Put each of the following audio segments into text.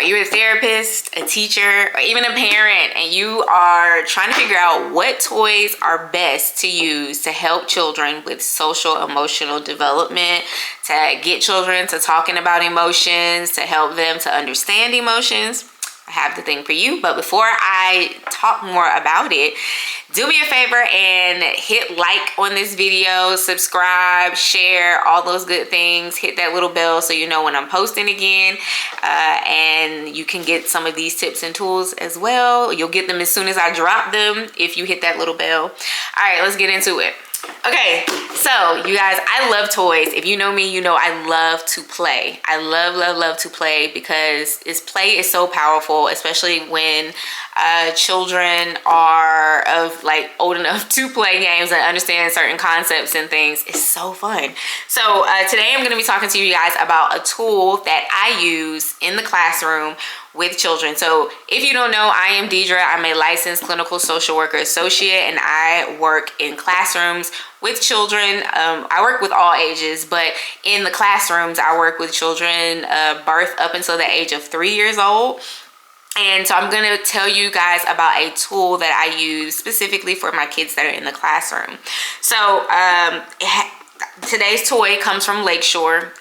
Are you a therapist, a teacher, or even a parent, and you are trying to figure out what toys are best to use to help children with social emotional development, to get children to talking about emotions, to help them to understand emotions? I have the thing for you. But before I talk more about it, do me a favor and hit like on this video, subscribe, share, all those good things. Hit that little bell so you know when I'm posting again, and you can get some of these tips and tools as well. You'll get them as soon as I drop them if you hit that little bell. All right, let's get into it. Okay, so you guys, I love toys. If you know me, you know I love to play. I love to play because play is so powerful, especially when children are old enough to play games and understand certain concepts and things. It's so fun. So today I'm going to be talking to you guys about a tool that I use in the classroom with children. So if you don't know, I am Deidre. I'm a licensed clinical social worker associate, and I work in classrooms with children. I work with all ages, but in the classrooms, I work with children birth up until the age of 3 years old. And so I'm going to tell you guys about a tool that I use specifically for my kids that are in the classroom. So today's toy comes from Lakeshore.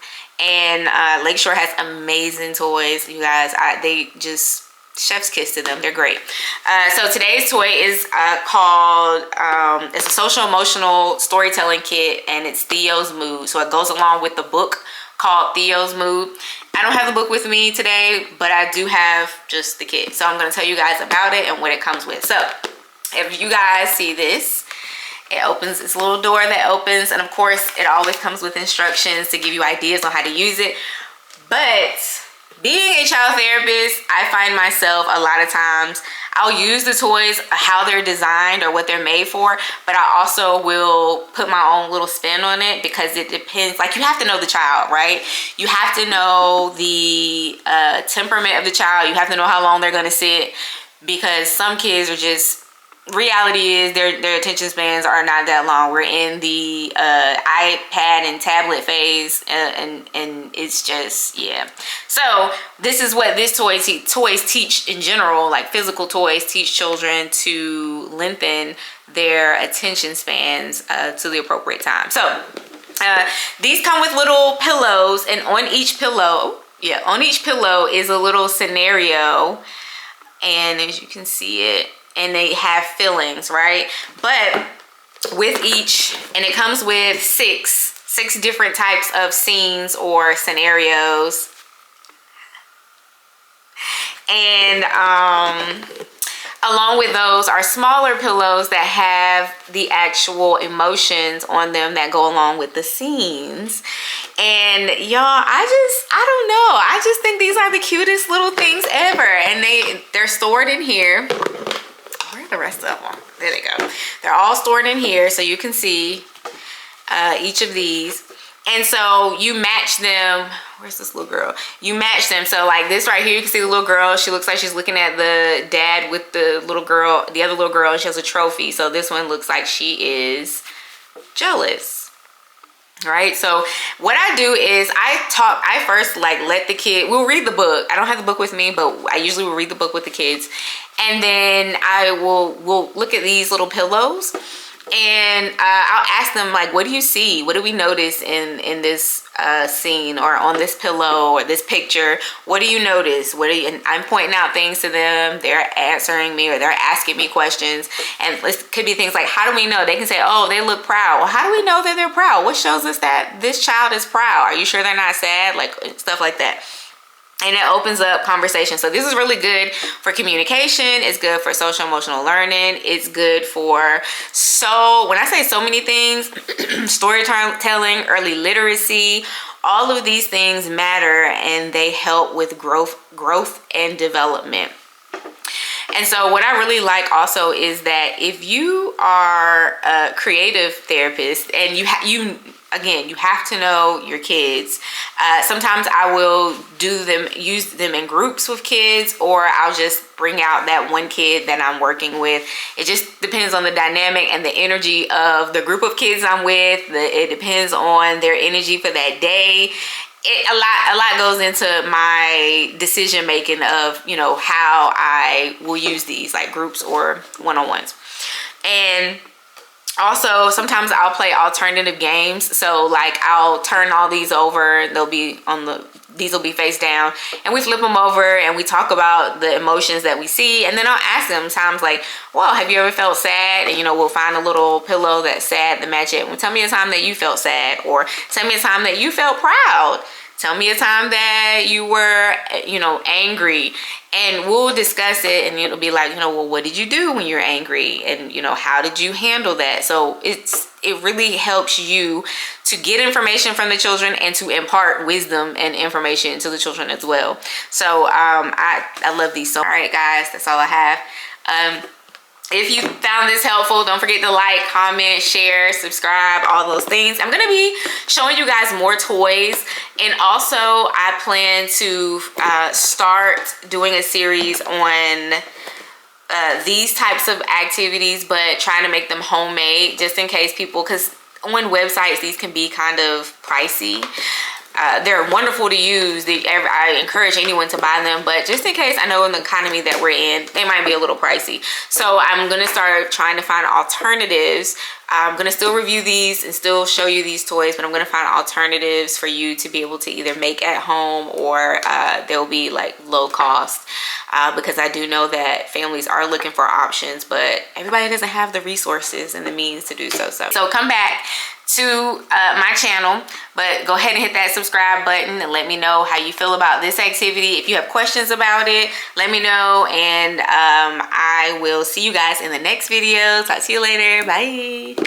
And Lakeshore has amazing toys, you guys. They just chef's kiss to them. They're great. So today's toy is called, it's a social emotional storytelling kit, and it's Theo's Mood. So it goes along with the book called Theo's Mood. I don't have the book with me today, but I do have just the kit. So I'm going to tell you guys about it and what it comes with. So if you guys see this, it opens, it's a little door that opens, and of course it always comes with instructions to give you ideas on how to use it. But being a child therapist, I find myself a lot of times I'll use the toys how they're designed or what they're made for, but I also will put my own little spin on it because it depends. Like, you have to know the child, right? You have to know the temperament of the child. You have to know how long they're going to sit, because some kids are just, reality is their attention spans are not that long. We're in the iPad and tablet phase, and it's just, yeah. So this is what this toys teach in general. Like, physical toys teach children to lengthen their attention spans to the appropriate time. So these come with little pillows, and on each pillow is a little scenario, and as you can see it, and they have fillings, right? But with each, and it comes with six different types of scenes or scenarios. And along with those are smaller pillows that have the actual emotions on them that go along with the scenes. And y'all, I don't know. I just think these are the cutest little things ever. And they're stored in here. The rest of them, there they go. They're all stored in here, so you can see each of these. And so you match them. Where's this little girl? You match them. So like this right here, you can see the little girl. She looks like she's looking at the dad with the little girl, the other little girl, and she has a trophy. So this one looks like she is jealous. Right, so what I do is I first let the kid, we'll read the book. I don't have the book with me, but I usually will read the book with the kids. And then we'll look at these little pillows, and I'll ask them, like, what do you see? What do we notice in this scene, or on this pillow, or this picture? What do you notice? And I'm pointing out things to them. They're answering me, or they're asking me questions. And it could be things like, how do we know? They can say, oh, they look proud. Well, how do we know that they're proud? What shows us that this child is proud? Are you sure they're not sad? Like, stuff like that. And it opens up conversation. So this is really good for communication. It's good for social emotional learning. It's good for, when I say so many things, storytelling, early literacy, all of these things matter, and they help with growth and development. And so what I really like also is that if you are a creative therapist, and you have to know your kids. Sometimes I will use them in groups with kids, or I'll just bring out that one kid that I'm working with. It just depends on the dynamic and the energy of the group of kids I'm with. It depends on their energy for that day. a lot goes into my decision making of, you know, how I will use these, like groups or one-on-ones. And also sometimes I'll play alternative games. So like I'll turn all these over, they'll be on these will be face down, and we flip them over and we talk about the emotions that we see. And then I'll ask them times like, well, have you ever felt sad? And, you know, we'll find a little pillow that's sad to match it. Well, tell me a time that you felt sad, or tell me a time that you felt proud. Tell me a time that you were, you know, angry. And we'll discuss it, and it'll be like, you know, well, what did you do when you're angry? And, you know, how did you handle that? So it really helps you to get information from the children and to impart wisdom and information to the children as well. So I love these. So all right, guys, that's all I have. If you found this helpful, don't forget to like, comment, share, subscribe, all those things. I'm going to be showing you guys more toys. And also, I plan to start doing a series on these types of activities, but trying to make them homemade, just in case people, because on websites, these can be kind of pricey. They're wonderful to use. I encourage anyone to buy them, but just in case, I know in the economy that we're in, they might be a little pricey. So I'm going to start trying to find alternatives. I'm going to still review these and still show you these toys, but I'm going to find alternatives for you to be able to either make at home, or they'll be like low cost, because I do know that families are looking for options, but everybody doesn't have the resources and the means to do so. So come back to my channel, but go ahead and hit that subscribe button and let me know how you feel about this activity. If you have questions about it, let me know, and I will see you guys in the next video. Talk to you later. Bye.